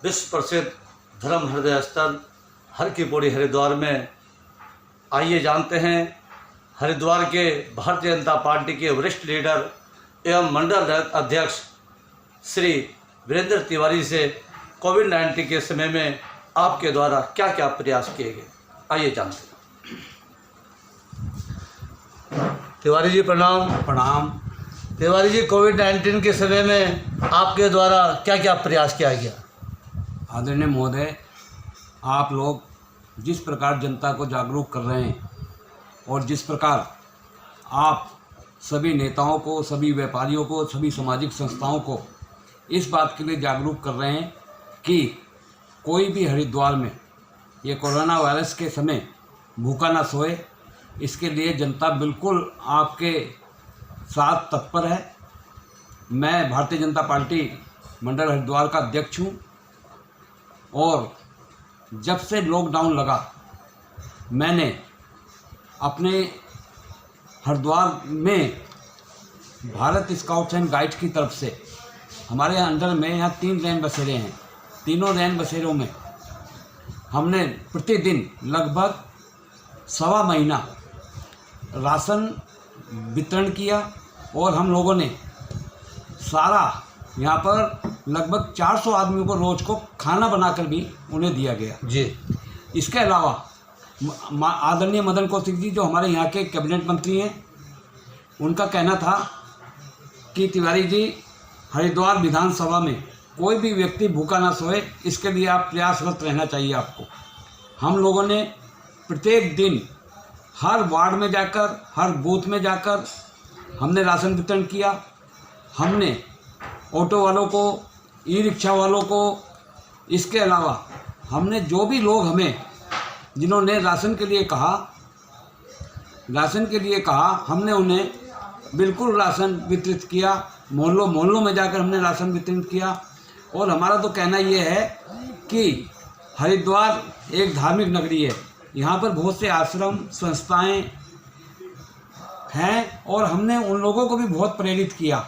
विश्व प्रसिद्ध धर्म हृदय स्थल हर की पौड़ी हरिद्वार में। आइए जानते हैं हरिद्वार के भारतीय जनता पार्टी के वरिष्ठ लीडर एवं मंडल अध्यक्ष श्री वीरेंद्र तिवारी से कोविड-19 के समय में आपके द्वारा क्या क्या प्रयास किए गए। आइए जानते हैं। तिवारी जी प्रणाम। प्रणाम। तिवारी जी, कोविड-19 के समय में आपके द्वारा क्या क्या प्रयास किया गया। आदरणीय महोदय, आप लोग जिस प्रकार जनता को जागरूक कर रहे हैं और जिस प्रकार आप सभी नेताओं को, सभी व्यापारियों को, सभी सामाजिक संस्थाओं को इस बात के लिए जागरूक कर रहे हैं कि कोई भी हरिद्वार में ये कोरोना वायरस के समय भूखा ना सोए, इसके लिए जनता बिल्कुल आपके साथ तत्पर है। मैं भारतीय जनता पार्टी मंडल हरिद्वार का अध्यक्ष हूँ और जब से लॉकडाउन लगा मैंने अपने हरिद्वार में भारत स्काउट्स एंड गाइड्स की तरफ से हमारे अंडर में यहाँ 3 रैन बसेरे हैं। तीनों रैन बसेरों में हमने प्रतिदिन लगभग 1.25 महीना राशन वितरण किया और हम लोगों ने सारा यहाँ पर लगभग 400 आदमियों को रोज़ को खाना बनाकर भी उन्हें दिया गया जी। इसके अलावा आदरणीय मदन कौशिक जी जो हमारे यहाँ के कैबिनेट मंत्री हैं, उनका कहना था कि तिवारी जी, हरिद्वार विधानसभा में कोई भी व्यक्ति भूखा ना सोए, इसके लिए आप प्रयासरत रहना चाहिए आपको। हम लोगों ने प्रत्येक दिन हर वार्ड में जाकर, हर बूथ में जाकर हमने राशन वितरण किया। हमने ऑटो वालों को, ई रिक्शा वालों को, इसके अलावा हमने जो भी लोग हमें जिन्होंने राशन के लिए कहा हमने उन्हें बिल्कुल राशन वितरित किया। मोहल्लों में जाकर हमने राशन वितरित किया। और हमारा तो कहना ये है कि हरिद्वार एक धार्मिक नगरी है, यहाँ पर बहुत से आश्रम संस्थाएं हैं और हमने उन लोगों को भी बहुत प्रेरित किया।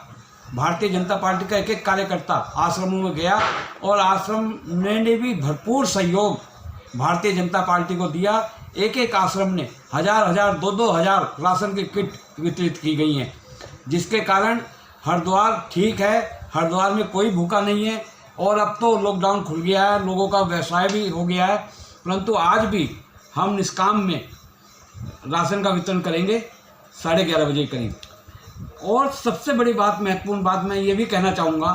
भारतीय जनता पार्टी का एक कार्यकर्ता आश्रमों में गया और आश्रम ने भी भरपूर सहयोग भारतीय जनता पार्टी को दिया। एक आश्रम ने 1000 2,000 राशन की किट वितरित की गई हैं, जिसके कारण हरिद्वार ठीक है, हरिद्वार में कोई भूखा नहीं है। और अब तो लॉकडाउन खुल गया है, लोगों का व्यवसाय भी हो गया है, परंतु आज भी हम निष्काम में राशन का वितरण करेंगे 11:30 बजे करीब। और सबसे बड़ी बात, महत्वपूर्ण बात मैं ये भी कहना चाहूँगा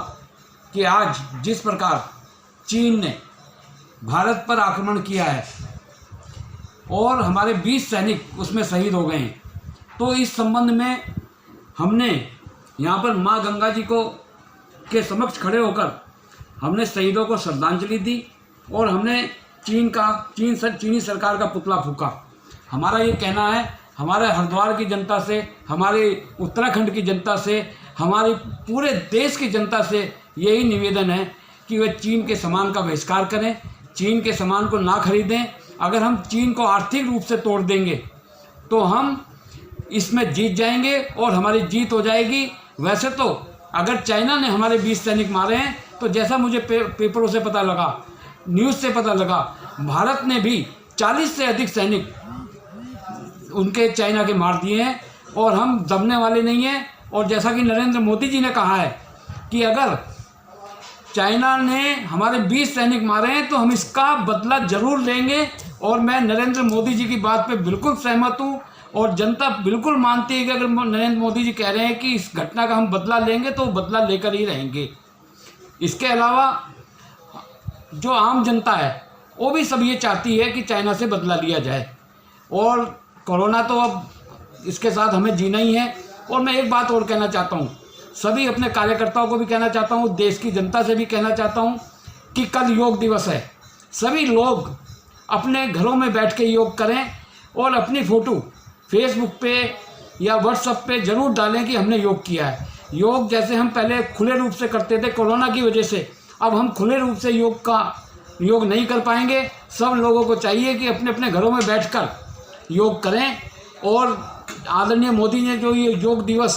कि आज जिस प्रकार चीन ने भारत पर आक्रमण किया है और हमारे 20 सैनिक उसमें शहीद हो गए हैं, तो इस संबंध में हमने यहाँ पर माँ गंगा जी के समक्ष खड़े होकर हमने शहीदों को श्रद्धांजलि दी और हमने चीनी सरकार का पुतला फूंका। हमारा ये कहना है, हमारे हरिद्वार की जनता से, हमारे उत्तराखंड की जनता से, हमारे पूरे देश की जनता से यही निवेदन है कि वे चीन के सामान का बहिष्कार करें, चीन के सामान को ना खरीदें। अगर हम चीन को आर्थिक रूप से तोड़ देंगे तो हम इसमें जीत जाएंगे और हमारी जीत हो जाएगी। वैसे तो अगर चाइना ने हमारे 20 सैनिक मारे हैं, तो जैसा मुझे पेपरों से पता लगा, न्यूज़ से पता लगा, भारत ने भी 40 से अधिक सैनिक उनके चाइना के मार दिए हैं और हम दबने वाले नहीं हैं। और जैसा कि नरेंद्र मोदी जी ने कहा है कि अगर चाइना ने हमारे 20 सैनिक मारे हैं तो हम इसका बदला जरूर लेंगे। और मैं नरेंद्र मोदी जी की बात पे बिल्कुल सहमत हूँ और जनता बिल्कुल मानती है कि अगर नरेंद्र मोदी जी कह रहे हैं कि इस घटना का हम बदला लेंगे तो बदला लेकर ही रहेंगे। इसके अलावा जो आम जनता है वो भी सब ये चाहती है कि चाइना से बदला लिया जाए और कोरोना तो अब इसके साथ हमें जीना ही है। और मैं एक बात और कहना चाहता हूँ, सभी अपने कार्यकर्ताओं को भी कहना चाहता हूँ, देश की जनता से भी कहना चाहता हूँ कि कल योग दिवस है। सभी लोग अपने घरों में बैठ के योग करें और अपनी फ़ोटो फेसबुक पे या व्हाट्सएप पे ज़रूर डालें कि हमने योग किया है। योग जैसे हम पहले खुले रूप से करते थे कोरोना की वजह से, अब हम खुले रूप से योग नहीं कर पाएंगे। सब लोगों को चाहिए कि अपने अपने घरों में बैठकर योग करें। और आदरणीय मोदी ने जो ये योग दिवस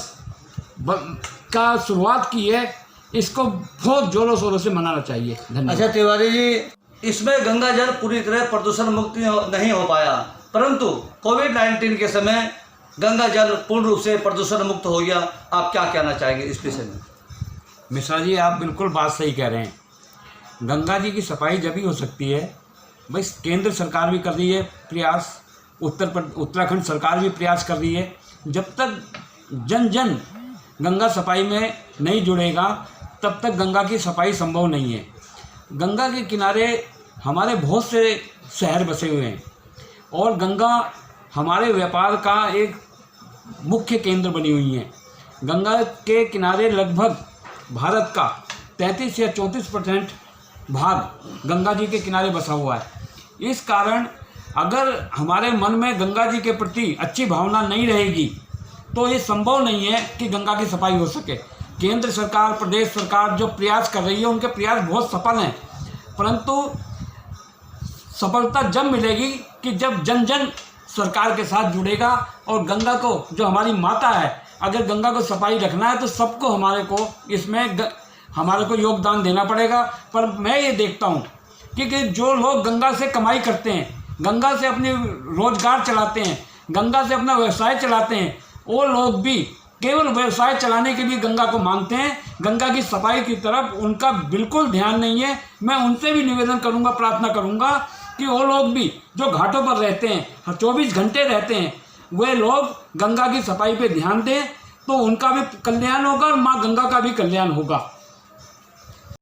का शुरुआत की है, इसको बहुत जोरों शोरों से मनाना चाहिए। धन्यवाद। अच्छा तिवारी जी, इसमें गंगा जल पूरी तरह प्रदूषण मुक्त नहीं हो पाया, परंतु कोविड-19 के समय गंगा जल पूर्ण रूप से प्रदूषण मुक्त हो गया। आप क्या कहना चाहेंगे इस विषय में? मिश्रा जी, आप बिल्कुल बात सही कह रहे हैं। गंगा जी की सफाई जब ही हो सकती है, भाई केंद्र सरकार भी कर रही है प्रयास, उत्तराखंड सरकार भी प्रयास कर रही है। जब तक जन जन गंगा सफाई में नहीं जुड़ेगा तब तक गंगा की सफाई संभव नहीं है। गंगा के किनारे हमारे बहुत से शहर बसे हुए हैं और गंगा हमारे व्यापार का एक मुख्य केंद्र बनी हुई है। गंगा के किनारे लगभग भारत का 33 या 34% भाग गंगा जी के किनारे बसा हुआ है। इस कारण अगर हमारे मन में गंगा जी के प्रति अच्छी भावना नहीं रहेगी तो ये संभव नहीं है कि गंगा की सफाई हो सके। केंद्र सरकार, प्रदेश सरकार जो प्रयास कर रही है, उनके प्रयास बहुत सफल हैं, परंतु सफलता जब मिलेगी कि जब जन जन सरकार के साथ जुड़ेगा और गंगा को, जो हमारी माता है, अगर गंगा को सफाई रखना है तो सबको हमारे को योगदान देना पड़ेगा। पर मैं ये देखता हूँ कि जो लोग गंगा से कमाई करते हैं, गंगा से अपनी रोजगार चलाते हैं, गंगा से अपना व्यवसाय चलाते हैं, वो लोग भी केवल व्यवसाय चलाने के लिए गंगा को मांगते हैं। गंगा की सफाई की तरफ उनका बिल्कुल ध्यान नहीं है। मैं उनसे भी निवेदन करूंगा, प्रार्थना करूंगा कि वो लोग भी जो घाटों पर रहते हैं, 24 घंटे रहते हैं, वे लोग गंगा की सफाई पे ध्यान दें तो उनका भी कल्याण होगा और माँ गंगा का भी कल्याण होगा।